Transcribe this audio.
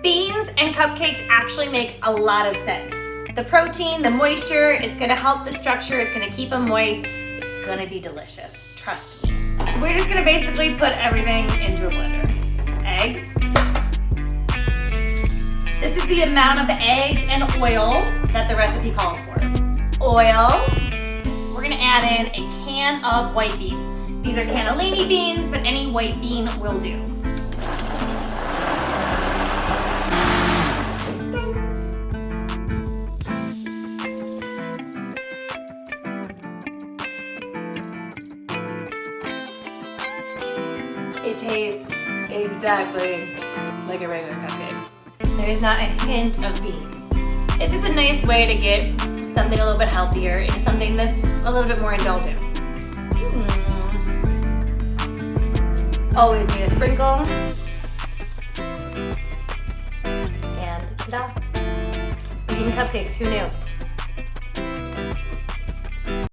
Beans and cupcakes actually make a lot of sense. The protein, the moisture, it's gonna help the structure, it's gonna keep them moist. It's gonna be delicious, trust me. We're just gonna basically put everything into a blender. Eggs. This is the amount of eggs and oil that the recipe calls for. Oil. We're gonna add in a can of white beans. These are cannellini beans, but any white bean will do. It tastes exactly like a regular cupcake. There is not a hint of bean. It's just a nice way to get something a little bit healthier and something that's a little bit more indulgent. Always need a sprinkle. And ta-da! Eating cupcakes, who knew?